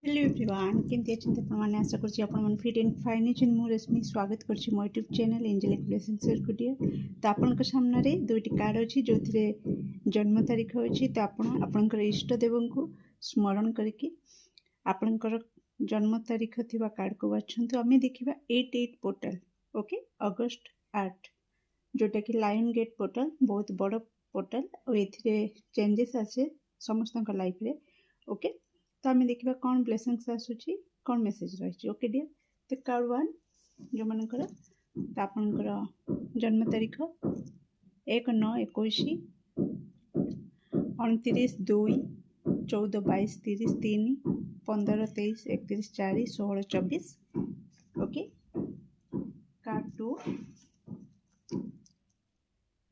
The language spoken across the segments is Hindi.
हेलो एवरीवन केमती अच्छे आपने आशा करछि आपन फिट एंड फाइन अछन मु रश्मि स्वागत करछि मो YouTube channel Angelic Blessings video. तो आपन सामने दुईटी कार्ड अछि जो जन्म तारीख अछि। तो आपन इष्ट देव को स्मरण करके आपनकर जन्म तारीख थिबा कार्ड को बाछंतु। आमे देखिबा 88 पोर्टल ओके अगस्त 8 जोटा कि लायन गेट पोर्टल बहुत बड़ पोर्टल और एथिरे चेंजेस आसे समस्त लाइफ रे ओके। तो आम देखा कौन ब्लेसिंग्स आसूची कौन मेसेज रही ओके डियर। तो कार्ड 1 जो मनकर तो आपनकर जन्म तारीख 1/9/21 29/2 14/22 30 15/23 31 4 24 ओके। कार्ड 2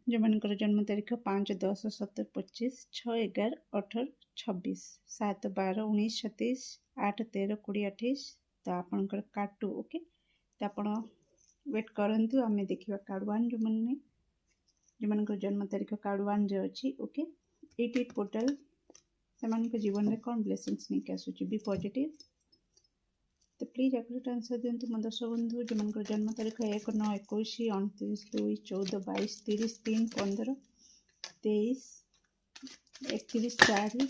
जो मनकर जन्म तारीख 5/10/17 25 6/11/18 26 7/12/19 36 8/13/20 28। तो आपनकर कार्ड 2 ओके। तो आप वेट करंतु आमे देखिबा कार्ड 1 जो मनकर जन्म तारीख कार्ड 1 जो अछि ओके। 88 पोर्टल से जीवन में कौन ब्लेसिंग्स नहीं आसूची बी पॉजिटिव। तो प्लीज एक्यूरेट आंसर दिंतु मो दर्शक बंधु जो मनकर जन्म तारीख 1/9/21 29/2 14 22 30 3 15 23 31/4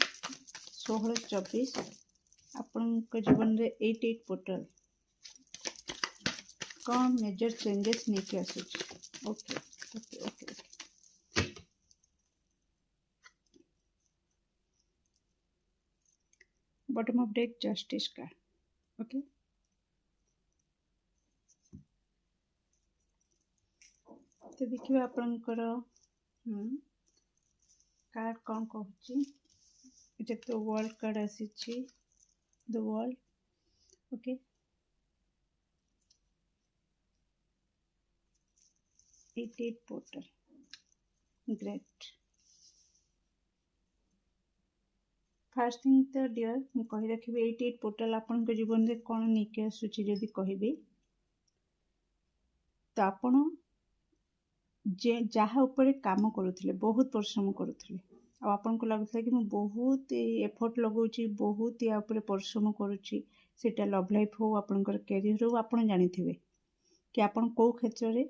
16 24 आपण जीवन में 88 पोर्टल कौन मेजर चेंजेस नहीं आसूची okay okay okay okay. Bottom of deck justice card okay. तो देखिए आपनकर कार्ड कौन कहूँ इटा तो वर्ल्ड कार्ड आसी the world okay. At portal great. Fast thing तो डियर मु कहि रखिबे 88 पोर्टल आपन के जीवन में कौन नहीं आसूची जदि कहबे तो आपण जे जहाँ ऊपर काम करुले बहुत परिश्रम करुले आपन को लगुला कि मैं बहुत एफर्ट लगाऊँ बहुत या परिश्रम करुच्ची सेटा लव लाइफ हो आपनकर कैरियर हो आपन जानिथिबे कि आपन को क्षेत्र में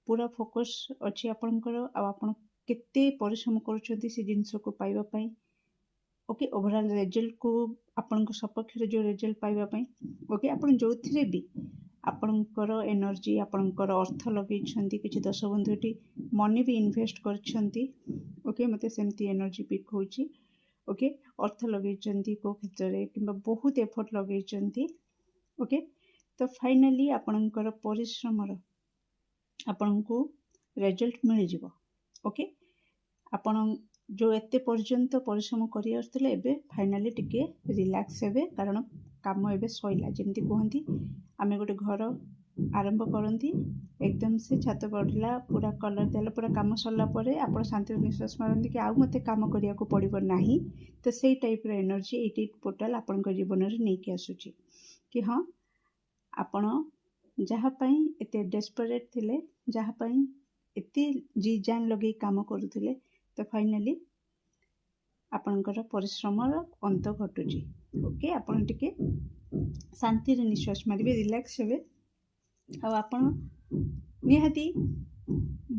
पूरा फोकस अच्छी आपनकर आपन केते परिश्रम करुछंती से जिंस को पाइबा पई ओके। ओवरऑल रिजल्ट को आपन सपक्ष जो रिजल्ट पाइबा पई ओके। आपन जोथिरे भी आपनकर एनर्जी आपनकर अर्थ लगेइछंती किछि दर्शक बंधुटी मनी भी इन्वेस्ट करछंती ओके। मते सेमती एनर्जी पिक होची ओके। अर्थ लगेइछंती को क्षेत्र रे किंबा बहुत एफर्ट लगेइछंती ओके। तो फाइनली आपनकर परिश्रम रो आपनको रिजल्ट मिल जिवो ओके। आपन जो एते पर्यंत परिश्रम करि आस्तले एबे फाइनली टिके रिलैक्स हेबे कारण काम एबे सइला जेमती कहंती आमे गोटे घर आरंभ करती एकदम से छात पड़ला पूरा कलर देला पूरा काम सरला परे आपण शांति निश्वास मारती कि आउ मते काम करिया को पड़िबो नाही। तो सेई टाइप रो एनर्जी 88 पोर्टल आपण को जीवन रे नै कि आसुची कि हां आपण जहाँ पई एते डेस्परेट थिले जहाँ पई एते जी जान लगे काम करूथिले तो फाइनली आपनकर परिश्रम अंत घटुची ओके। आपण टिके शांति रे निश्वास मारिबे रिलैक्स हेबे आपण निहाती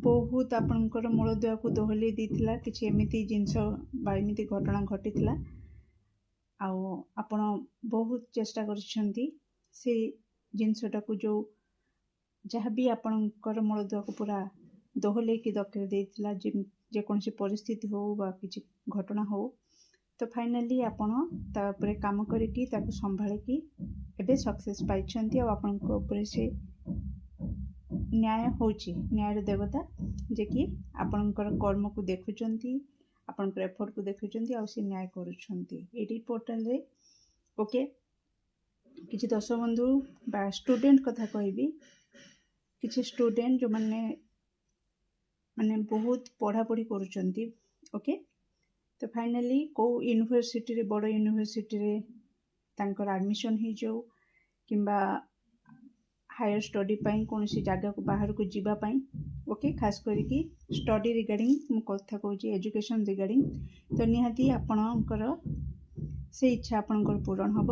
बहुत आपनकर मूलदुआ को दोहली देथिला किछि एमिति जिंस बा एमिति घटना घटिथिला आपण बहुत चेष्टा करछंती से जिनसटा को जो जहाँ भी आपनकर मूलदुआ को पूरा दोहले की दकर देथिला जे कोनसी परिस्थिति हो बा किछि घटना हो तो फाइनली आपण तापरे काम करिकी ताको संभाले की एबे सक्सेस पाइछंती आ आपन को ऊपर से न्याय होची न्याय देवता जे कि आपनकर कर्म को देखुचंती आपनकर एफर्ट को देखुचंती आ से न्याय करूछंती एडी पोर्टल रे ओके। किछि दर्शक बंधु बा स्टूडेंट कथा कहबी किछि स्टूडेंट जो माने बहुत पढ़ा पढ़ी करूचंती ओके। तो फाइनली को यूनिवर्सिटी रे बड़ यूनिवर्सिटी रे तांकर एडमिशन ही जो किंबा हायर स्टडी पाई कौन सी जगह को बाहर को जीवा पाई ओके। खास करिकी स्टडी रिगार्डिंग मु कथा कहूँ एजुकेशन रिगार्डिंग तो निहाती आपणकर से इच्छा आपणकर पूरण हम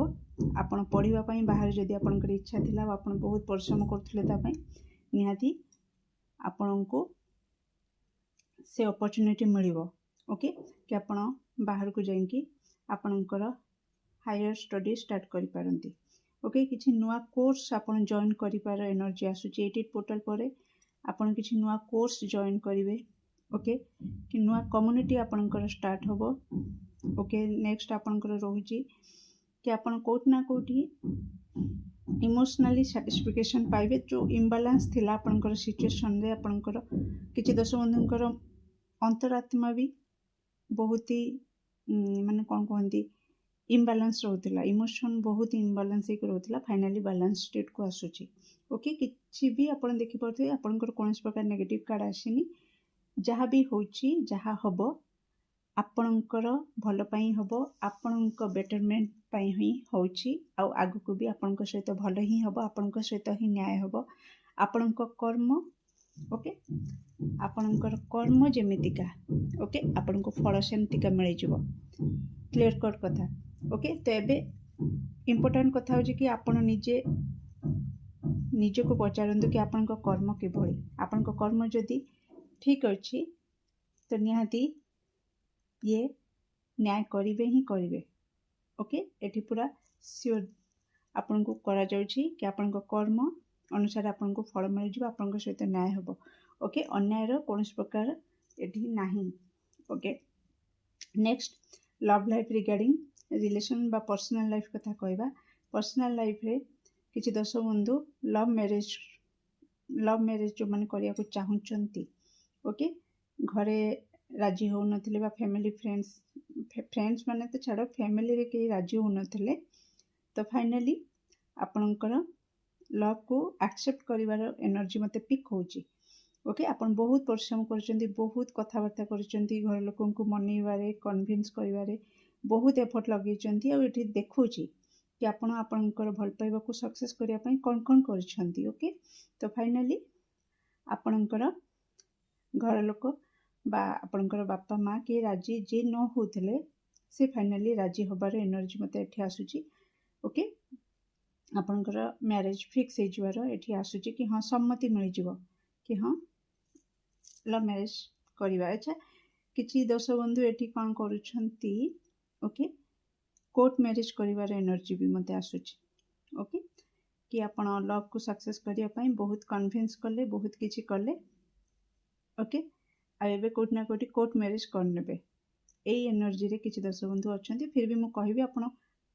आपण पढ़िबा पई बाहर जदि आपनकर इच्छा थिला आपण बहुत परिश्रम करथुले ता पई निहाती आपनको से अपॉर्चुनिटी मिलिबो ओके कि आपण बाहर को जाइंकी आपनकर हायर स्टडी स्टार्ट करि पारंती ओके किछि नुआ कोर्स आपण जॉइन करि पार एनर्जी आसुची 88 पोर्टल परे आपण किछि नुआ कोर्स जॉइन करिवे ओके कि नुआ कम्युनिटी आपनकर स्टार्ट होबो ओके नेक्स्ट आपनकर रहुची कि आपण कोट ना कोठी इमोशनली सैटिस्फैक्शन पाइबे जो इम्बालांस थिला आपनकर सिचुएशन रे आपनकर किछि दश बंधुंकर अंतरात्मा भी बहुत ही माने कोन कहंती इम्बालांस रहउतला इमोशन बहुत इम्बालांस एक रहउतला फाइनली बैलेंस स्टेट को आसुची ओके किछि भी आपण देखि परथे आपनकर कोनस प्रकार नेगेटिव कार्ड आसीनी जहाँ भी होची जहाँ हबो आपणकर भल पाई हबो आपणक बेटरमेंट पाई ही होची आ आगु को भी आपणक सहित भल ही हबो आपणक सहित ही न्याय हबो आपणक कर्म ओके आपणकर कर्म जेमितिका ओके आपणको फल सेमतिका मिल जिवो क्लियर कट कथा ओके तो एबे इम्पोर्टेंट कथा होची कि आपण निजे निजको पचारंतु कि आपणक कर्म किभଳି आपणक कर्म जदि ठीक अछि तो निहाती ये न्याय करिवे ही करिवे ओके एठी पूरा सियोर आपन को करा जाउची कि आपन को कर्म अनुसार आपन को फल मिल जिवो आपन को सहित न्याय हबो ओके अन्याय रो कोनस प्रकार एठी नाही okay next love life regarding relation बा पर्सनल लाइफ कथा कहबा पर्सनल लाइफ रे किछि दश बंधु लव मैरिज जो माने करिया को चाहुचंती ओके घरे राजी हो नथिले बा फैमिली फ्रेंड्स माने तो छाड़ फैमिली रे के राजी हो नथिले तो फाइनली आपनकर लव को एक्सेप्ट करिवार एनर्जी मते पिक होची ओके आपन बहुत परिश्रम करचंती बहुत कथाबार्ता करचंती घर लोकन को मनेइबारे कन्विंस करिवारे बहुत एफर्ट लगेचंती आ एठी देखौची कि आपण आपनकर भल पाइबा को सक्सेस करिया पई कोन करछंती ओके तो फाइनली आपनकर घर लोक बा आपनकर बापा माँ के राजी जे न होथिले से फाइनली राजी होबार एनर्जी मते एठी आसुची ओके आपनकर मैरिज फिक्स हे जिवार एठी आसुची कि हां सम्मति मिल जिवो कि हां लव मैरिज करिवा अच्छा किछि दश बंधु एठी कोन करूछंती ओके कोर्ट मैरिज करिवार एनर्जी भी मते आसुची ओके कि आपण लव को सक्सेस करिया पई बहुत कन्विंस कले बहुत किछि कले ओके आ एबे कोट ना कोटी कोर्ट मैरिज करनेबे एई एनर्जी रे किछि दश बंधु अछंती फिर भी मु कहिबी आपण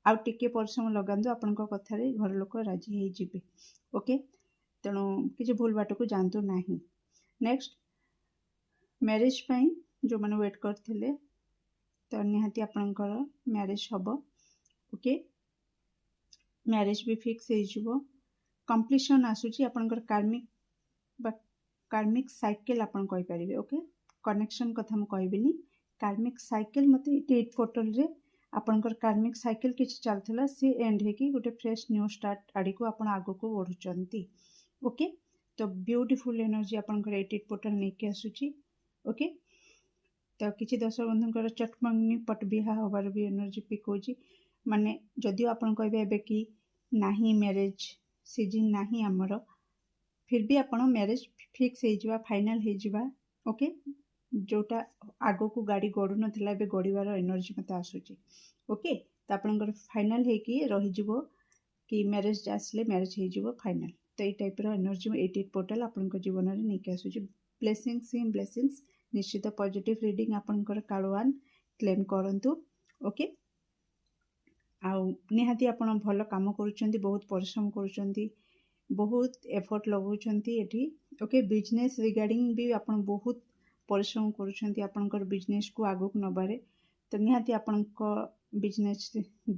आ टिके परिश्रम लगांदो आपनक कथा रे घर लोक राजी हे जिबे ओके तेणु किछि भूल बाट को जानतो नाही नेक्स्ट मैरिज पई जो माने वेट करथिले तो निहाती आपनकर मैरिज हबो ओके मैरिज भी फिक्स हे जिवो कंप्लीशन आसुची आपनकर कार्मिक साइकिल आपन कहि परिबे ओके कनेक्शन कथा म कहबिनी कार्मिक साइकिल मते 88 पोर्टल रे आपनकर कार्मिक साइकिल किछि चलथला से एंड हे कि गोटे फ्रेश न्यू स्टार्ट आडी को आपन आगो को बढ़ुचंती ओके तो ब्यूटीफुल एनर्जी आपनकर 88 पोर्टल नै के आसुची ओके तो किछि दश बंधुंकर चटमंगनी पट बिहा होबार भी एनर्जी पिक होची माने जदि आपन कहबे एबे कि नाही मैरिज सीजन नाही हमर फिर भी आपण मैरिज फिक्स हे जिवा फाइनल हे जिवा ओके जोटा आगो को गाड़ी गडु नथिला बे गडिवार एनर्जी मते आसुची ओके त आपनकर फाइनल हे कि रहि जिवो कि मैरिज आसले मैरिज हे जिवो फाइनल तो ए टाइप रो एनर्जी 88 पोर्टल आपनकर जीवन रे नै के आसुची ब्लेसिंग्स इन ब्लेसिंग्स निश्चित पॉजिटिव रीडिंग आपनकर कार्ड 1 क्लेम करंतु ओके आ निहाती आपण भल काम करूचंती बहुत परिश्रम करूचंती बहुत एफर्ट लगाउछंती एठी ओके बिजनेस रिगार्डिंग भी आपण बहुत परिश्रम करूछंती आपनकर बिजनेस को आगो को नबारे तो निहाती आपनक बिजनेस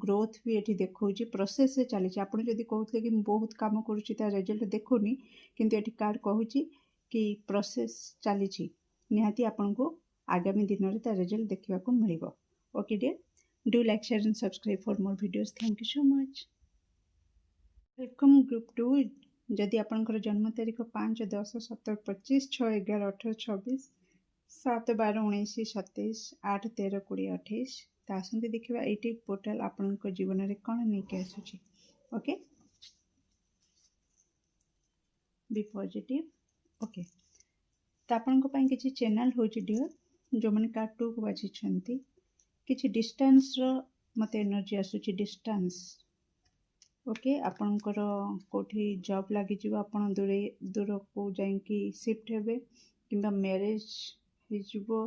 ग्रोथ भी एठी देखौची प्रोसेस से चली आपण जदी कहउतले कि बहुत काम करूची ता रिजल्ट देखोनी किंतु एठी कार्ड कहूची कि प्रोसेस चली छी निहाती आपनको आगामी दिन रे ता रिजल्ट देखिबा को मिलिबो okay dear do like share and subscribe for more videos thank you so much welcome group 2 जदि आपनकर जन्म तारीख 5 10 17 25 6 11 18 26 7 12 19 27 8 13 20 28 तो आसंती देखिबा 88 पोर्टल आपनक जीवन रे कोन नै के आसुची ओके बी पॉजिटिव ओके तो आपनक पई किछि चैनल होची डियर जो माने कार्ड 2 को बाछि छंती किछि डिस्टेंस रो मते एनर्जी आसुची डिस्टेंस ओके आपनकर कोठी जॉब लागि जिवो आपन दूर को जाई कि शिफ्ट हेबे किंबा मैरिज हे जिवो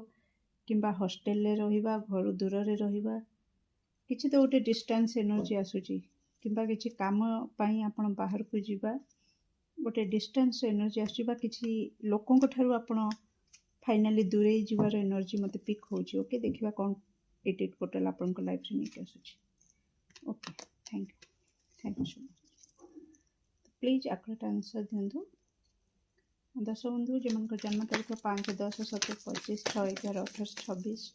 किंबा हॉस्टल रे रहिबा घर दूर रे रहिबा किछि तो गोटे डिस्टेंस एनर्जी आसुची किंबा किछि काम पई आपन बाहर को जिबा गोटे डिस्टेंस एनर्जी आसुबा किछि लोकन को ठारू आपन फाइनली दूरे जिवार एनर्जी मते पिक होची ओके देखिबा कोन 88 पोर्टल आपन को लाइफ रे निक आसुची okay thank you so much please आकट आंसर दिंदु दर्शक बंधु जो जन्म तारीख 5 10 7 25 6 11 18 26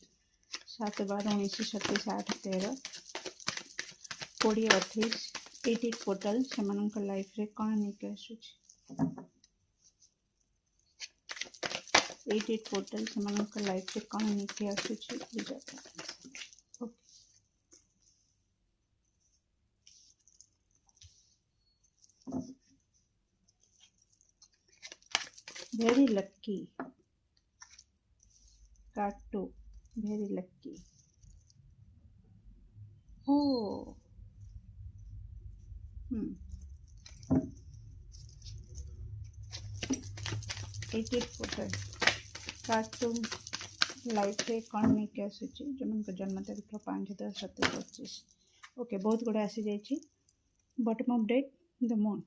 7 12 19 27 8 13 20 28 88 पोर्टल से लाइफ रे कौन नहीं आसूची 88 पोर्टल से लाइफ रे कौन नहीं आसूची very lucky card 2 very lucky oh 88 portal card 2 life रे कौन नहीं के आसूची जो मन जन्म तारीख 5 10 7 25 ओके बहुत गुड़ा आसी जाइए bottom of date the moon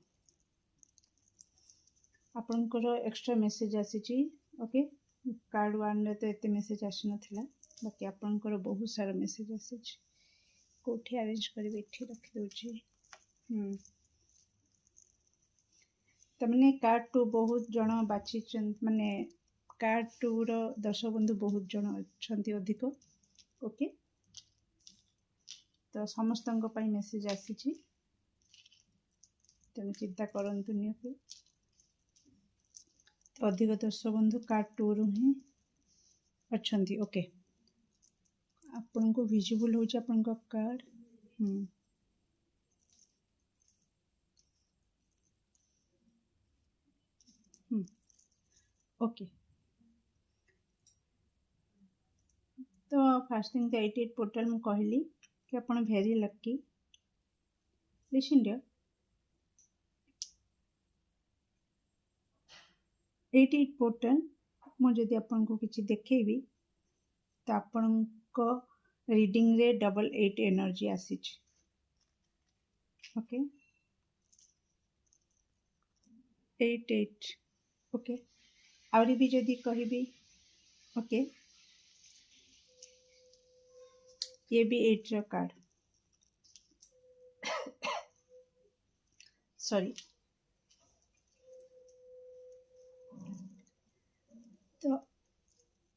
आपनकर एक्स्ट्रा मेसेज आसी ओके कार्ड 1 रे तो एते मेसेज आसी नथिला बाकी आपनकर बहुत सारा मेसेज आसी कोठी अरेंज करबे एठी रख दोची तमने कार्ड 2 बहुत जण बाची माने कार्ड 2 रो दर्शक बंधु बहुत जण अछंती अधिक ओके तो समस्तंग पई मेसेज आसी तमे चिंता करंतु नि ओके तो अधिक दर्शक बंधु कार्ड 2 रु ही अच्छी ओके आपन को विजिबल हो आपन को कार्ड ओके तो फर्स्ट थिंग 88 पोर्टल मु कहली कि आपन very lucky listen dear 88 portal मुझे आपन को किसी देखेबी तो आपन को रीडिंग रे 88 एनर्जी आसी ओके 88 ओके आउरी भी जदी कहबी ओके ये भी 8 रो कार्ड सॉरी तो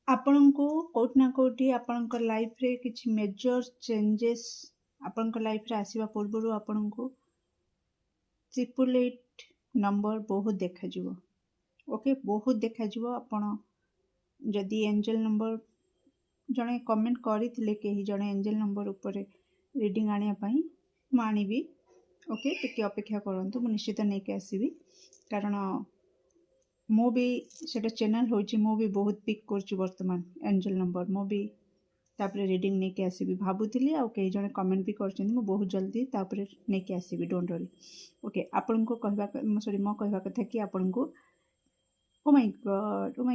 आपण को कोट ना कोटी आपण को लाइफ रे किछि मेजर चेंजेस आपण को लाइफ रे आसीबा पूर्व आपण को 888 नंबर बहुत देखा जिवो ओके बहुत देखा जिवो आपण जदी एंजल नंबर जणे कमेंट करिथिले केही जणे एंजल नंबर ऊपर रीडिंग आनिया पई मानिबी ओके टिके अपेक्षा करंतु मु निश्चित नै के आसीबी कारण मो भी सेटा चैनल होची मो भी बहुत पिक करची वर्तमान एंजल नंबर मो भी तापरे रीडिंग नै के आसीबी भाबुथिली आ कई जणे कमेंट भी करछन मो बहुत जल्दी तापरे नै के आसीबी डोंट वरी ओके आपन को कहबा सॉरी मो कहबा कथा कि आपन को ओ माय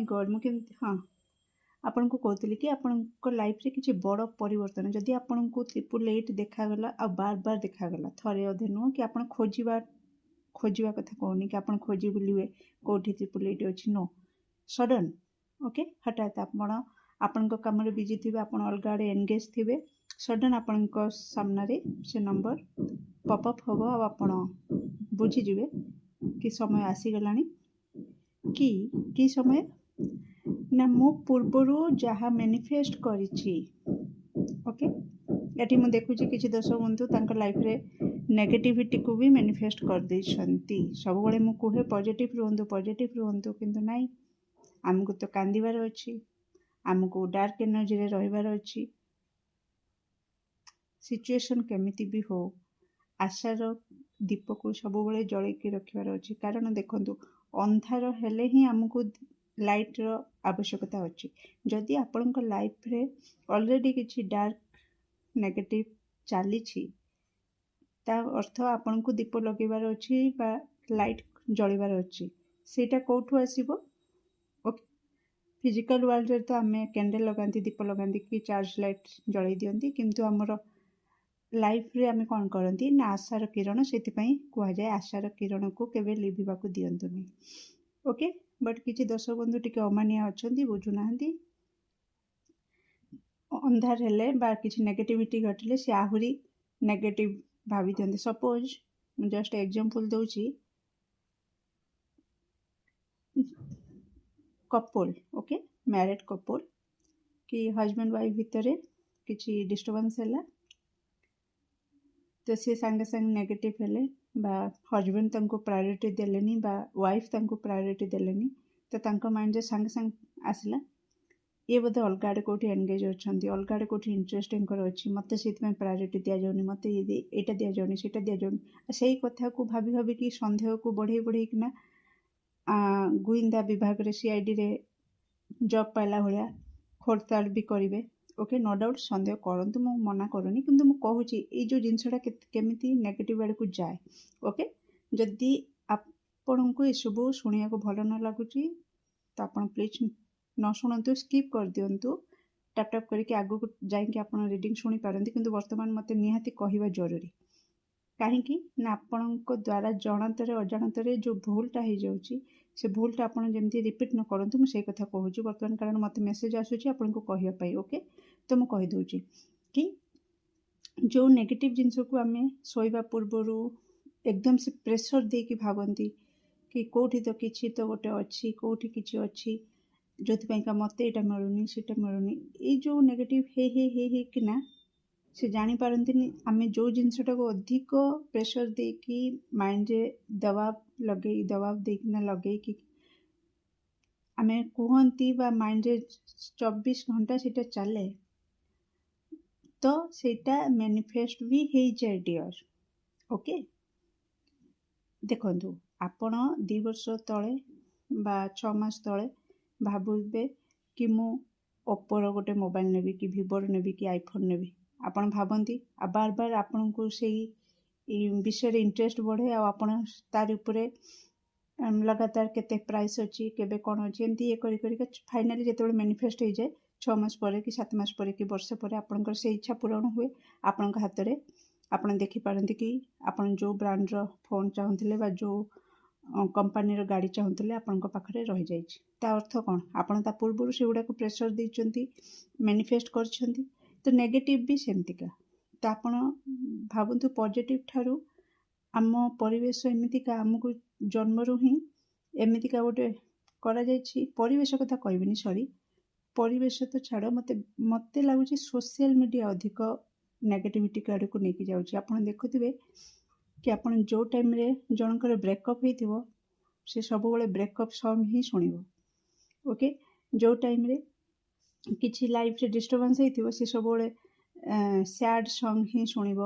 गॉड मो के हां आपन को कहतली कि आपन को लाइफ रे किछि बड़ परिवर्तन जदी आपन को 888 देखा गला आ बार बार देखा गला थरे अधे नो कि आपन खोजिबा कथा कहनी कि आपन खोजी बुलिवे कोठी 888 अछि नो सडन ओके हठात आपन को काम रे बिजी थिबे आपन अलगाडे एंगेज थिबे सडन आपन को सामने रे से नंबर पॉप अप होबो आ आपन बुझी जिवे कि समय आसी गलानी कि समय ना मो पूर्वरु जहा मैनिफेस्ट करिछि ओके एटी मु देखुछि किछि दर्शक बंधु तांकर लाइफ रे नेगेटिविटी को भी मैनिफेस्ट कर दै छंती सब बळे मु कोहे पॉजिटिव रुहंतु किंतु नाही हमको तो कांदीबार अछि हमको डार्क एनर्जी रे रहिबार अछि ସିଚୁଏସନ୍ କେମିତି ବି ହଉ ଆଶାର ଦୀପକୁ ସବୁବେଳେ ଜଳେଇକି ରଖିବାର ଅଛି। କାରଣ ଦେଖନ୍ତୁ, ଅନ୍ଧାର ହେଲେ ହିଁ ଆମକୁ ଲାଇଟ୍ର ଆବଶ୍ୟକତା ଅଛି। ଯଦି ଆପଣଙ୍କ ଲାଇଫ୍ରେ ଅଲରେଡ଼ି କିଛି ଡାର୍କ ନେଗେଟିଭ୍ ଚାଲିଛି, ତା ଅର୍ଥ ଆପଣଙ୍କୁ ଦୀପ ଲଗେଇବାର ଅଛି ବା ଲାଇଟ୍ ଜଳିବାର ଅଛି। ସେଇଟା କେଉଁଠୁ ଆସିବ? ଓକେ, ଫିଜିକାଲ୍ ୱାର୍ଲଡରେ ତ ଆମେ କ୍ୟାଣ୍ଡେଲ୍ ଲଗାନ୍ତି, ଦୀପ ଲଗାନ୍ତି କି ଚାର୍ଜ ଲାଇଟ୍ ଜଳେଇ ଦିଅନ୍ତି, କିନ୍ତୁ ଆମର ଲାଇଫ୍ରେ ଆମେ କ'ଣ କରନ୍ତି ନା ଆଶାର କିରଣ, ସେଥିପାଇଁ କୁହାଯାଏ ଆଶାର କିରଣକୁ କେବେ ଲିଭିବାକୁ ଦିଅନ୍ତୁନି। ଓକେ, ବଟ୍ କିଛି ଦର୍ଶକ ବନ୍ଧୁ ଟିକେ ଅମାନିଆ ଅଛନ୍ତି, ବୁଝୁନାହାନ୍ତି। ଅନ୍ଧାର ହେଲେ ବା କିଛି ନେଗେଟିଭିଟି ଘଟିଲେ ସେ ଆହୁରି ନେଗେଟିଭ୍ ଭାବି ଦିଅନ୍ତି। ସପୋଜ୍ ମୁଁ ଜଷ୍ଟ ଏକ୍ଜାମ୍ପଲ୍ ଦେଉଛି, କପଲ୍, ଓକେ, ମ୍ୟାରେଡ୍ କପଲ୍ କି ହଜବେଣ୍ଡ ୱାଇଫ୍ ଭିତରେ କିଛି ଡିଷ୍ଟର୍ବାନ୍ସ ହେଲା, ତ ସେ ସାଙ୍ଗେ ସାଙ୍ଗେ ନେଗେଟିଭ୍ ହେଲେ ବା ହଜବେଣ୍ଡ ତାଙ୍କୁ ପ୍ରାୟୋରିଟି ଦେଲେନି ବା ୱାଇଫ୍ ତାଙ୍କୁ ପ୍ରାୟୋରିଟି ଦେଲେନି, ତ ତାଙ୍କ ମାଇଣ୍ଡରେ ସାଙ୍ଗେ ସାଙ୍ଗେ ଆସିଲା ଇଏ ବୋଧେ ଅଲଗା ଆଡ଼େ କେଉଁଠି ଏନଗେଜ୍ ଅଛନ୍ତି, ଅଲଗା ଆଡ଼େ କେଉଁଠି ଇଣ୍ଟରେଷ୍ଟ ୟାଙ୍କର ଅଛି, ମୋତେ ସେଇଥିପାଇଁ ପ୍ରାୟୋରିଟି ଦିଆଯାଉନି, ମୋତେ ଏଇଟା ଦିଆଯାଉନି, ସେଇଟା ଦିଆଯାଉନି। ସେଇ କଥାକୁ ଭାବି ଭାବିକି ସନ୍ଦେହକୁ ବଢ଼େଇ ବଢ଼େଇକିନା ଗୁଇନ୍ଦା ବିଭାଗରେ CIDରେ ଜବ୍ ପାଇଲା ଭଳିଆ ଖୋଳତାଡ଼ ବି କରିବେ। ଓକେ, ନୋ ଡାଉଟ୍ ସନ୍ଦେହ କରନ୍ତୁ, ମୁଁ ମନା କରୁନି, କିନ୍ତୁ ମୁଁ କହୁଛି ଏଇ ଯେଉଁ ଜିନିଷଟା କେମିତି ନେଗେଟିଭ୍ ଆଡ଼କୁ ଯାଏ। ଓକେ, ଯଦି ଆପଣଙ୍କୁ ଏସବୁ ଶୁଣିବାକୁ ଭଲ ନ ଲାଗୁଛି ତ ଆପଣ ପ୍ଲିଜ୍ ନ ଶୁଣନ୍ତୁ, ସ୍କିପ୍ କରିଦିଅନ୍ତୁ। ଟାପ୍ ଟାପ୍ କରିକି ଆଗକୁ ଯାଇକି ଆପଣ ରିଡ଼ିଂ ଶୁଣିପାରନ୍ତି, କିନ୍ତୁ ବର୍ତ୍ତମାନ ମୋତେ ନିହାତି କହିବା ଜରୁରୀ। କାହିଁକି ନା ଆପଣଙ୍କ ଦ୍ୱାରା ଜଣାତରେ ଅଜାଣତରେ ଯେଉଁ ଭୁଲଟା ହେଇଯାଉଛି, ସେ ଭୁଲଟା ଆପଣ ଯେମିତି ରିପିଟ୍ ନ କରନ୍ତୁ, ମୁଁ ସେଇ କଥା କହୁଛି ବର୍ତ୍ତମାନ। କାରଣ ମୋତେ ମେସେଜ୍ ଆସୁଛି ଆପଣଙ୍କୁ କହିବା ପାଇଁ। ଓକେ, ତ ମୁଁ କହିଦେଉଛି କି ଯେଉଁ ନେଗେଟିଭ୍ ଜିନିଷକୁ ଆମେ ଶୋଇବା ପୂର୍ବରୁ ଏକଦମ ସେ ପ୍ରେସର୍ ଦେଇକି ଭାବନ୍ତି କି କେଉଁଠି ତ କିଛି ତ ଗୋଟେ ଅଛି, କେଉଁଠି କିଛି ଅଛି, ଯେଉଁଥିପାଇଁକା ମୋତେ ଏଇଟା ମିଳୁନି, ସେଇଟା ମିଳୁନି, ଏଇ ଯେଉଁ ନେଗେଟିଭ୍ ହେଇକିନା ସେ ଜାଣିପାରନ୍ତିନି ଆମେ ଯେଉଁ ଜିନିଷଟାକୁ ଅଧିକ ପ୍ରେସର୍ ଦେଇକି ମାଇଣ୍ଡରେ ଦବାବ ଦେଇକିନା ଲଗେଇକି ଆମେ କୁହନ୍ତି ବା ମାଇଣ୍ଡରେ 24 ଘଣ୍ଟା ସେଇଟା ଚାଲେ, ତ ସେଇଟା ମ୍ୟାନିଫେଷ୍ଟ ବି ହେଇଯାଏ ଡିଅର୍। ଓକେ, ଦେଖନ୍ତୁ, ଆପଣ 2 ବର୍ଷ ତଳେ ବା 6 ମାସ ତଳେ ଭାବୁବେ କି ମୁଁ ଓପୋର ଗୋଟେ ମୋବାଇଲ୍ ନେବି କି ଭିଭୋର ନେବି କି ଆଇଫୋନ୍ ନେବି। ଆପଣ ଭାବନ୍ତି ଆଉ ବାର ବାର ଆପଣଙ୍କୁ ସେଇ ବିଷୟରେ ଇଣ୍ଟରେଷ୍ଟ ବଢ଼େ, ଆଉ ଆପଣ ତାରି ଉପରେ ଲଗାତାର କେତେ ପ୍ରାଇସ୍ ଅଛି, କେବେ କ'ଣ ଅଛି, ଏମିତି ଇଏ କରିକା ଫାଇନାଲି ଯେତେବେଳେ ମ୍ୟାନିଫେଷ୍ଟ ହେଇଯାଏ 6 ମାସ ପରେ କି 7 ମାସ ପରେ କି ବର୍ଷ ପରେ ଆପଣଙ୍କର ସେଇ ଇଚ୍ଛା ପୂରଣ ହୁଏ। ଆପଣଙ୍କ ହାତରେ ଆପଣ ଦେଖିପାରନ୍ତି କି ଆପଣ ଯେଉଁ ବ୍ରାଣ୍ଡର ଫୋନ୍ ଚାହୁଁଥିଲେ ବା ଯେଉଁ କମ୍ପାନୀର ଗାଡ଼ି ଚାହୁଁଥିଲେ ଆପଣଙ୍କ ପାଖରେ ରହିଯାଇଛି। ତା ଅର୍ଥ କ'ଣ? ଆପଣ ତା ପୂର୍ବରୁ ସେଗୁଡ଼ାକୁ ପ୍ରେସର୍ ଦେଇଛନ୍ତି, ମ୍ୟାନିଫେଷ୍ଟ କରିଛନ୍ତି। ତ ନେଗେଟିଭ୍ ବି ସେମିତିକା। ତ ଆପଣ ଭାବନ୍ତୁ ପଜିଟିଭ୍ ଠାରୁ ଆମ ପରିବେଶ ଏମିତିକା, ଆମକୁ ଜନ୍ମରୁ ହିଁ ଏମିତିକା ଗୋଟେ କରାଯାଇଛି। ପରିବେଶ କଥା କହିବିନି, ସରି, ପରିବେଶ ତ ଛାଡ଼, ମୋତେ ଲାଗୁଛି ସୋସିଆଲ ମିଡ଼ିଆ ଅଧିକ ନେଗେଟିଭିଟି ଆଡ଼କୁ ନେଇକି ଯାଉଛି। ଆପଣ ଦେଖୁଥିବେ କି ଆପଣ ଯେଉଁ ଟାଇମ୍ରେ ଜଣଙ୍କର ବ୍ରେକଅପ୍ ହେଇଥିବ ସେ ସବୁବେଳେ ବ୍ରେକଅପ୍ ସଙ୍ଗ୍ ହିଁ ଶୁଣିବ। ଓକେ, ଯେଉଁ ଟାଇମ୍ରେ କିଛି ଲାଇଫ୍ରେ ଡିଷ୍ଟର୍ବାନ୍ସ ହେଇଥିବ ସେ ସବୁବେଳେ ସ୍ୟାଡ଼୍ ସଙ୍ଗ୍ ହିଁ ଶୁଣିବ,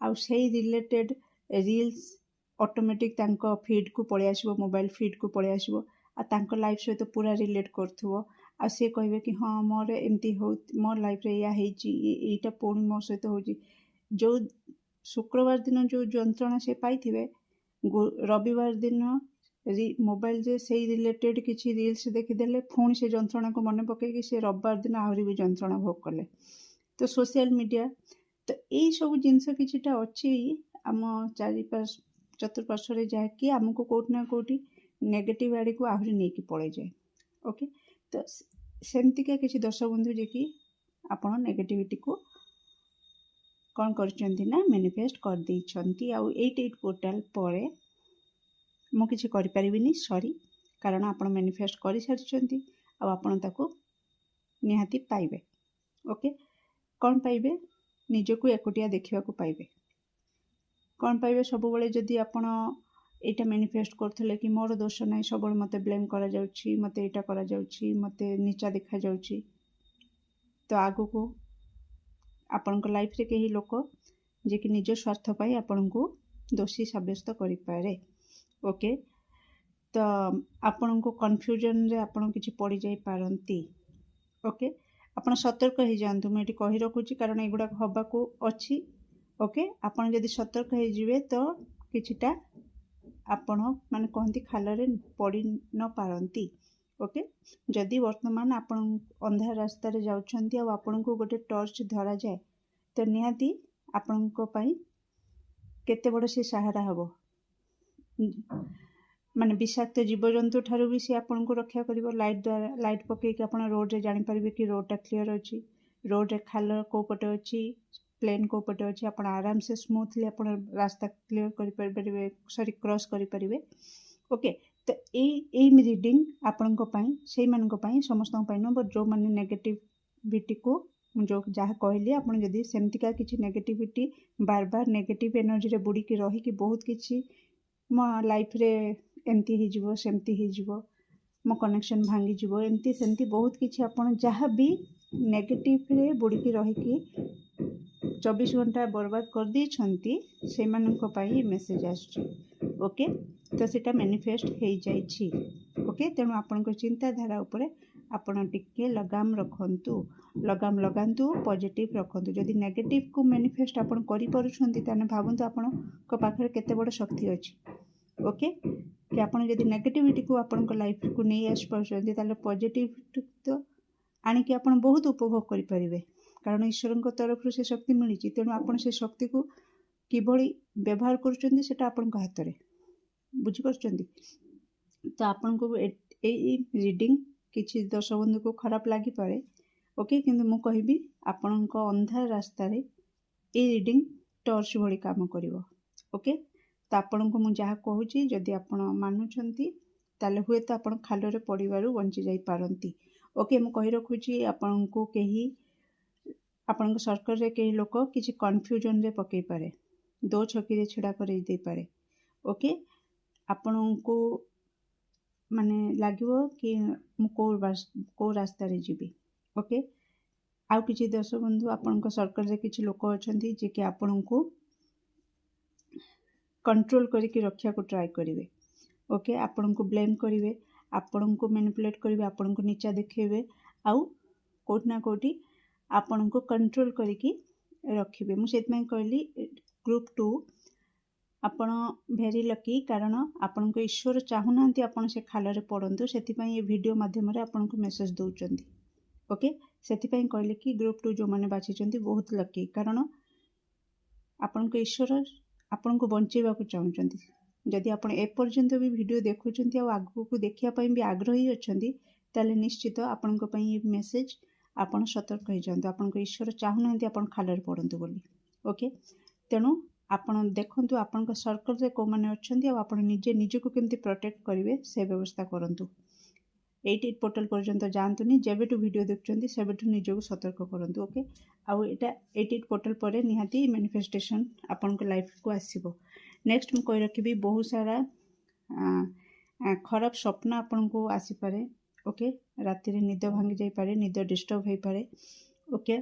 ଆଉ ସେଇ ରିଲେଟେଡ଼୍ ରିଲ୍ସ ଅଟୋମେଟିକ୍ ତାଙ୍କ ଫିଡ଼୍କୁ ପଳେଇ ଆସିବ, ମୋବାଇଲ୍ ଫିଡ଼୍କୁ ପଳେଇ ଆସିବ, ଆଉ ତାଙ୍କ ଲାଇଫ୍ ସହିତ ପୁରା ରିଲେଟ୍ କରୁଥିବ। ଆଉ ସେ କହିବେ କି ହଁ ମୋର ଏମିତି ମୋ ଲାଇଫ୍ରେ ଏଇଆ ହେଇଛି, ଏଇଟା ପୁଣି ମୋ ସହିତ ହେଉଛି। ଯେଉଁ ଶୁକ୍ରବାର ଦିନ ଯେଉଁ ଯନ୍ତ୍ରଣା ସେ ପାଇଥିବେ, ରବିବାର ଦିନ ମୋବାଇଲରେ ସେଇ ରିଲେଟେଡ଼୍ କିଛି ରିଲ୍ସ ଦେଖିଦେଲେ ପୁଣି ସେ ଯନ୍ତ୍ରଣାକୁ ମନେ ପକାଇକି ସେ ରବିବାର ଦିନ ଆହୁରି ବି ଯନ୍ତ୍ରଣା ଭୋଗ କଲେ। ତ ସୋସିଆଲ ମିଡ଼ିଆ, ତ ଏଇସବୁ ଜିନିଷ କିଛିଟା ଅଛି ଆମ ଚତୁଃପାର୍ଶ୍ୱରେ, ଯାହାକି ଆମକୁ କେଉଁଠି ନା କେଉଁଠି ନେଗେଟିଭ୍ ଆଡ଼କୁ ଆହୁରି ନେଇକି ପଳେଇଯାଏ। ଓକେ, ତ ସେମିତିକା କିଛି ଦର୍ଶକ ବନ୍ଧୁ ଯିଏକି ଆପଣ ନେଗେଟିଭିଟିକୁ କ'ଣ କରିଛନ୍ତି ନା ମ୍ୟାନିଫେଷ୍ଟ କରିଦେଇଛନ୍ତି। ଆଉ 88 ପୋର୍ଟାଲ୍ ପରେ ମୁଁ କିଛି କରିପାରିବିନି, ସରି, କାରଣ ଆପଣ ମ୍ୟାନିଫେଷ୍ଟ କରିସାରିଛନ୍ତି ଆଉ ଆପଣ ତାକୁ ନିହାତି ପାଇବେ। ଓକେ, କ'ଣ ପାଇବେ? ନିଜକୁ ଏକୁଟିଆ ଦେଖିବାକୁ ପାଇବେ। କ'ଣ ପାଇବେ? ସବୁବେଳେ ଯଦି ଆପଣ ଏଇଟା ମ୍ୟାନିଫେଷ୍ଟ କରୁଥିଲେ କି ମୋର ଦୋଷ ନାହିଁ, ସବୁବେଳେ ମୋତେ ବ୍ଲେମ୍ କରାଯାଉଛି, ମୋତେ ଏଇଟା କରାଯାଉଛି, ମୋତେ ନିଚା ଦେଖାଯାଉଛି, ତ ଆଗକୁ ଆପଣଙ୍କ ଲାଇଫରେ କେହି ଲୋକ ଯିଏକି ନିଜ ସ୍ୱାର୍ଥ ପାଇଁ ଆପଣଙ୍କୁ ଦୋଷୀ ସାବ୍ୟସ୍ତ କରିପାରେ। ଓକେ, ତ ଆପଣଙ୍କୁ କନଫ୍ୟୁଜନରେ ଆପଣ କିଛି ପଡ଼ିଯାଇପାରନ୍ତି। ଓକେ, ଆପଣ ସତର୍କ ହେଇଯାଆନ୍ତୁ। ମୁଁ ଏଠି କହି ରଖୁଛି କାରଣ ଏଗୁଡ଼ାକ ହେବାକୁ ଅଛି। ଓକେ, ଆପଣ ଯଦି ସତର୍କ ହେଇଯିବେ ତ କିଛିଟା ଆପଣ ମାନେ କହନ୍ତି ଖାଲରେ ପଡ଼ି ନ ପାରନ୍ତି। ଓକେ, ଯଦି ବର୍ତ୍ତମାନ ଆପଣ ଅନ୍ଧାର ରାସ୍ତାରେ ଯାଉଛନ୍ତି ଆଉ ଆପଣଙ୍କୁ ଗୋଟେ ଟର୍ଚ୍ଚ ଧରାଯାଏ ତ ନିହାତି ଆପଣଙ୍କ ପାଇଁ କେତେ ବଡ଼ ସେ ସାହାରା ହେବ। ମାନେ ବିଷାକ୍ତ ଜୀବଜନ୍ତୁ ଠାରୁ ବି ସେ ଆପଣଙ୍କୁ ରକ୍ଷା କରିବ। ଲାଇଟ୍ ଦ୍ୱାରା ଲାଇଟ୍ ପକେଇକି ଆପଣ ରୋଡ଼ରେ ଜାଣିପାରିବେ କି ରୋଡ଼ଟା କ୍ଲିଅର୍ ଅଛି, ରୋଡ଼ରେ ଖାଲ କେଉଁ ପଟେ ଅଛି, ପ୍ଲେନ୍ କେଉଁ ପଟେ ଅଛି। ଆପଣ ଆରାମସେ ସ୍ମୁଥଲି ଆପଣ ରାସ୍ତା କ୍ଲିଅର୍ କରିପାରିବେ, କ୍ରସ୍ କରିପାରିବେ। ଓକେ, ତ ଏଇ ରିଡ଼ିଂ ଆପଣଙ୍କ ପାଇଁ, ସେଇମାନଙ୍କ ପାଇଁ, ସମସ୍ତଙ୍କ ପାଇଁ ନୁହଁ, ବଟ୍ ଯେଉଁମାନେ ନେଗେଟିଭିଟିକୁ ଯାହା କହିଲି, ଆପଣ ଯଦି ସେମିତିକା କିଛି ନେଗେଟିଭିଟି ବାରବାର ନେଗେଟିଭ୍ ଏନର୍ଜିରେ ବୁଡ଼ିକି ରହିକି ବହୁତ କିଛି ମୋ ଲାଇଫରେ ଏମିତି ହେଇଯିବ, ସେମିତି ହେଇଯିବ, ମୋ କନେକ୍ସନ୍ ଭାଙ୍ଗିଯିବ, ଏମିତି ସେମିତି ବହୁତ କିଛି ଆପଣ ଯାହା ବି ନେଗେଟିଭରେ ବୁଡ଼ିକି ରହିକି 24 ଘଣ୍ଟା ବର୍ବାଦ କରିଦେଇଛନ୍ତି, ସେମାନଙ୍କ ପାଇଁ ମେସେଜ୍ ଆସୁଛି। ଓକେ, ତ ସେଇଟା ମ୍ୟାନିଫେଷ୍ଟ ହେଇଯାଇଛି। ଓକେ, ତେଣୁ ଆପଣଙ୍କ ଚିନ୍ତାଧାରା ଉପରେ ଆପଣ ଟିକେ ଲଗାମ ରଖନ୍ତୁ, ଲଗାମ ଲଗାନ୍ତୁ, ପଜିଟିଭ୍ ରଖନ୍ତୁ। ଯଦି ନେଗେଟିଭକୁ ମ୍ୟାନିଫେଷ୍ଟ ଆପଣ କରିପାରୁଛନ୍ତି ତାହେଲେ ଭାବନ୍ତୁ ଆପଣଙ୍କ ପାଖରେ କେତେ ବଡ଼ ଶକ୍ତି ଅଛି। ଓକେ, କି ଆପଣ ଯଦି ନେଗେଟିଭିଟିକୁ ଆପଣଙ୍କ ଲାଇଫକୁ ନେଇ ଆସିପାରୁଛନ୍ତି ତାହେଲେ ପଜିଟିଭ୍ ତ ଆଣିକି ଆପଣ ବହୁତ ଉପଭୋଗ କରିପାରିବେ, କାରଣ ଈଶ୍ୱରଙ୍କ ତରଫରୁ ସେ ଶକ୍ତି ମିଳିଛି। ତେଣୁ ଆପଣ ସେ ଶକ୍ତିକୁ କିଭଳି ବ୍ୟବହାର କରୁଛନ୍ତି ସେଟା ଆପଣଙ୍କ ହାତରେ। ବୁଝିପାରୁଛନ୍ତି? ତ ଆପଣଙ୍କୁ ଏଇ ରିଡ଼ିଂ କିଛି ଦର୍ଶକ ବନ୍ଧୁକୁ ଖରାପ ଲାଗିପାରେ। ଓକେ, କିନ୍ତୁ ମୁଁ କହିବି ଆପଣଙ୍କ ଅନ୍ଧାର ରାସ୍ତାରେ ଏଇ ରିଡ଼ିଂ ଟର୍ଚ୍ଚ ଭଳି କାମ କରିବ। ଓକେ, ତ ଆପଣଙ୍କୁ ମୁଁ ଯାହା କହୁଛି ଯଦି ଆପଣ ମାନୁଛନ୍ତି ତାହେଲେ ହୁଏତ ଆପଣ ଖାଲରେ ପଡ଼ିବାରୁ ବଞ୍ଚି ଯାଇପାରନ୍ତି। ଓକେ, ମୁଁ କହି ରଖୁଛି ଆପଣଙ୍କୁ କେହି ଆପଣଙ୍କ ସର୍କଲରେ କେହି ଲୋକ କିଛି କନଫ୍ୟୁଜନରେ ପକାଇ ପାରେ, ଦୋ ଛକିରେ ଛିଡ଼ା କରେଇ ଦେଇପାରେ। ଓକେ, ଆପଣଙ୍କୁ ମାନେ ଲାଗିବ କି ମୁଁ କେଉଁ ରାସ୍ତାରେ ଯିବି। ଓକେ, ଆଉ କିଛି ଦର୍ଶକ ବନ୍ଧୁ ଆପଣଙ୍କ ସର୍କଲରେ କିଛି ଲୋକ ଅଛନ୍ତି ଯିଏକି ଆପଣଙ୍କୁ କଣ୍ଟ୍ରୋଲ କରିକି ରଖିବାକୁ ଟ୍ରାଏ କରିବେ। ଓକେ, ଆପଣଙ୍କୁ ବ୍ଲେମ୍ କରିବେ, ଆପଣଙ୍କୁ ମ୍ୟାନିପୁଲେଟ୍ କରିବେ, ଆପଣଙ୍କୁ ନିଚା ଦେଖେଇବେ, ଆଉ କେଉଁଠି ନା କେଉଁଠି ଆପଣଙ୍କୁ କଣ୍ଟ୍ରୋଲ କରିକି ରଖିବେ। ମୁଁ ସେଥିପାଇଁ କହିଲି ଗ୍ରୁପ୍ 2 ଆପଣ ଭେରି ଲକି, କାରଣ ଆପଣଙ୍କ ଈଶ୍ୱର ଚାହୁଁନାହାନ୍ତି ଆପଣ ସେ ଖାଲରେ ପଡ଼ନ୍ତୁ, ସେଥିପାଇଁ ଏ ଭିଡ଼ିଓ ମାଧ୍ୟମରେ ଆପଣଙ୍କୁ ମେସେଜ୍ ଦେଉଛନ୍ତି। ଓକେ, ସେଥିପାଇଁ କହିଲେ କି ଗ୍ରୁପ୍ 2 ଯେଉଁମାନେ ବାଛିଛନ୍ତି ବହୁତ ଲକି, କାରଣ ଆପଣଙ୍କ ଈଶ୍ୱର ଆପଣଙ୍କୁ ବଞ୍ଚେଇବାକୁ ଚାହୁଁଛନ୍ତି। ଯଦି ଆପଣ ଏପର୍ଯ୍ୟନ୍ତ ବି ଭିଡ଼ିଓ ଦେଖୁଛନ୍ତି ଆଉ ଆଗକୁ ଦେଖିବା ପାଇଁ ବି ଆଗ୍ରହୀ ଅଛନ୍ତି ତାହେଲେ ନିଶ୍ଚିତ ଆପଣଙ୍କ ପାଇଁ ଏ ମେସେଜ୍। ଆପଣ ସତର୍କ ହେଇଯାଆନ୍ତୁ, ଆପଣଙ୍କ ଈଶ୍ୱର ଚାହୁଁନାହାନ୍ତି ଆପଣ ଖାଲରେ ପଡ଼ନ୍ତୁ ବୋଲି। ଓକେ, ତେଣୁ ଆପଣ ଦେଖନ୍ତୁ ଆପଣଙ୍କ ସର୍କଲରେ କେଉଁମାନେ ଅଛନ୍ତି ଆଉ ଆପଣ ନିଜେ ନିଜକୁ କେମିତି ପ୍ରୋଟେକ୍ଟ କରିବେ ସେ ବ୍ୟବସ୍ଥା କରନ୍ତୁ। 88 ପୋର୍ଟାଲ ପର୍ଯ୍ୟନ୍ତ ଯାଆନ୍ତୁନି, ଯେବେଠୁ ଭିଡ଼ିଓ ଦେଖୁଛନ୍ତି ସେବେଠୁ ନିଜକୁ ସତର୍କ କରନ୍ତୁ। ଓକେ, ଆଉ ଏଇଟା 88 ପୋର୍ଟାଲ ପରେ ନିହାତି ମ୍ୟାନିଫେଷ୍ଟେସନ୍ ଆପଣଙ୍କ ଲାଇଫକୁ ଆସିବ। ନେକ୍ସଟ ମୁଁ କହି ରଖିବି ବହୁତ ସାରା ଖରାପ ସ୍ୱପ୍ନ ଆପଣଙ୍କୁ ଆସିପାରେ। ଓକେ, ରାତିରେ ନିଦ ଭାଙ୍ଗି ଯାଇପାରେ, ନିଦ ଡିଷ୍ଟର୍ବ ହେଇପାରେ। ଓକେ,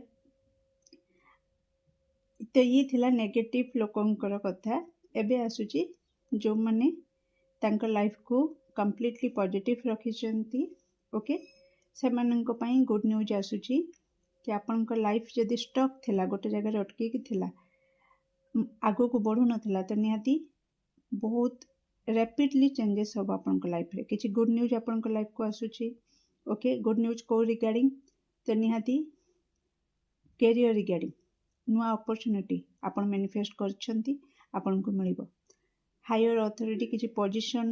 ତ ଇଏ ଥିଲା ନେଗେଟିଭ୍ ଲୋକଙ୍କର କଥା। ଏବେ ଆସୁଛି ଯେଉଁମାନେ ତାଙ୍କ ଲାଇଫକୁ କମ୍ପ୍ଲିଟଲି ପଜିଟିଭ୍ ରଖିଛନ୍ତି। ଓକେ, ସେମାନଙ୍କ ପାଇଁ ଗୁଡ୍ ନ୍ୟୁଜ୍ ଆସୁଛି କି ଆପଣଙ୍କ ଲାଇଫ୍ ଯଦି ଷ୍ଟକ୍ ଥିଲା, ଗୋଟେ ଜାଗାରେ ଅଟକିକି ଥିଲା, ଆଗକୁ ବଢ଼ୁନଥିଲା, ତ ନିହାତି ବହୁତ ରାପିଡ଼ଲି ଚେଞ୍ଜେସ୍ ହେବ ଆପଣଙ୍କ ଲାଇଫରେ। କିଛି ଗୁଡ୍ ନ୍ୟୁଜ୍ ଆପଣଙ୍କ ଲାଇଫକୁ ଆସୁଛି। ଓକେ, ଗୁଡ୍ ନ୍ୟୁଜ୍ କେଉଁ ରିଗାର୍ଡ଼ିଂ? ତ ନିହାତି କ୍ୟାରିୟର ରିଗାର୍ଡ଼ିଂ ନୂଆ ଅପରଚ୍ୟୁନିଟି ଆପଣ ମ୍ୟାନିଫେଷ୍ଟ କରିଛନ୍ତି, ଆପଣଙ୍କୁ ମିଳିବ। ହାୟର ଅଥରିଟି, କିଛି ପୋଜିସନ୍,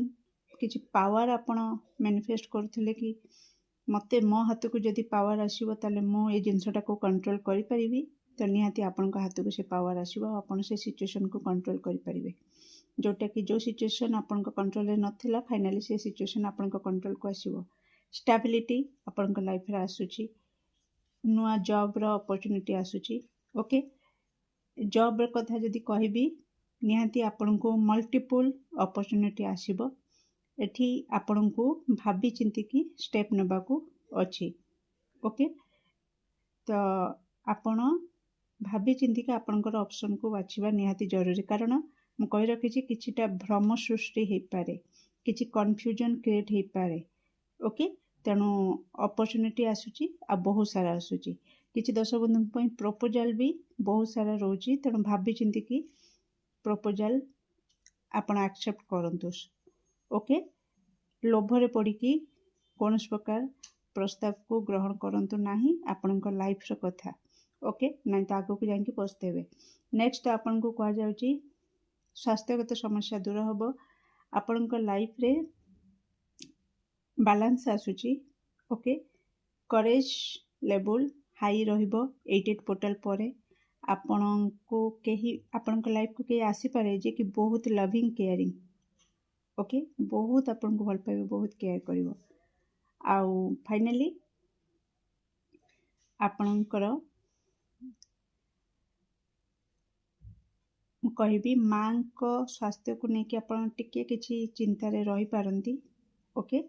କିଛି ପାୱାର ଆପଣ ମ୍ୟାନିଫେଷ୍ଟ କରୁଥିଲେ କି ମୋତେ ମୋ ହାତକୁ ଯଦି ପାୱାର ଆସିବ ତାହେଲେ ମୁଁ ଏ ଜିନିଷଟାକୁ କଣ୍ଟ୍ରୋଲ କରିପାରିବି, ତ ନିହାତି ଆପଣଙ୍କ ହାତକୁ ସେ ପାୱାର ଆସିବ ଆଉ ଆପଣ ସେ ସିଚୁଏସନ୍କୁ କଣ୍ଟ୍ରୋଲ କରିପାରିବେ। ଯେଉଁଟାକି ଯେଉଁ ସିଚୁଏସନ୍ ଆପଣଙ୍କ କଣ୍ଟ୍ରୋଲରେ ନଥିଲା, ଫାଇନାଲି ସେ ସିଚୁଏସନ୍ ଆପଣଙ୍କ କଣ୍ଟ୍ରୋଲକୁ ଆସିବ। ଷ୍ଟାବିଲିଟି ଆପଣଙ୍କ ଲାଇଫରେ ଆସୁଛି, ନୂଆ ଜବ୍ର ଅପରଚ୍ୟୁନିଟି ଆସୁଛି। ଓକେ, ଜବ୍ର କଥା ଯଦି କହିବି, ନିହାତି ଆପଣଙ୍କୁ ମଲ୍ଟିପୁଲ୍ ଅପରଚ୍ୟୁନିଟି ଆସିବ। ଏଠି ଆପଣଙ୍କୁ ଭାବି ଚିନ୍ତିକି ଷ୍ଟେପ୍ ନେବାକୁ ଅଛି। ଓକେ, ତ ଆପଣ भाभी चिंतिका आपणकर ऑप्शन को बाछिबा निहाती जरूरी कारण मु कहि रखिछि किछिटा भ्रम सृष्टि हेइ पारे किछि कन्फ्यूजन क्रिएट हेइ पारे ओके तेणु अपॉर्चुनिटी आसुची आ बहुत सारा आसुची किछि दर्शक बंधु पई प्रपोजल भी बहुत सारा रोची तेणु भाभी चिंतिकी प्रपोजल आपण एक्सेप्ट करंतु ओके लोभरे पड़िकी कौन प्रकार प्रस्ताव को ग्रहण करंतु नाही आपणकर लाइफ रो कथा ओके ना तो आगो को जाके पछतेबे नेक्स्ट आपन को कहा जाउची स्वास्थ्यगत समस्या दूर हबो आपणकर लाइफ रे बैलेंस आसुची ओके करेज लेवल हाई रहिबो 88 पोर्टल परे आपन को केही आपणकर लाइफ को केही आसी पारे जे कि बहुत लविंग केयरिंग ओके बहुत आपन को भल पाइबे बहुत केयर करिवो आउ फाइनली आपणकर कहबी माँ को स्वास्थ्य को लेकिन आप टिके किसी चिंतार रही पारती ओके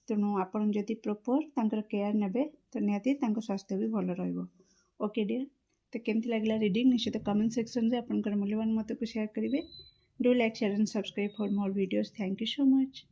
तेणु आपन जदि प्रॉपर तांकर केयर नेबे तो निहाती तांकर स्वास्थ्य भी भल रहिबो ओके डियर तो केमती लागला रीडिंग निश्चित कमेंट सेक्शन रे आपनकर मूल्यवान मत को शेयर करिवे do like share and subscribe for more videos thank you so much.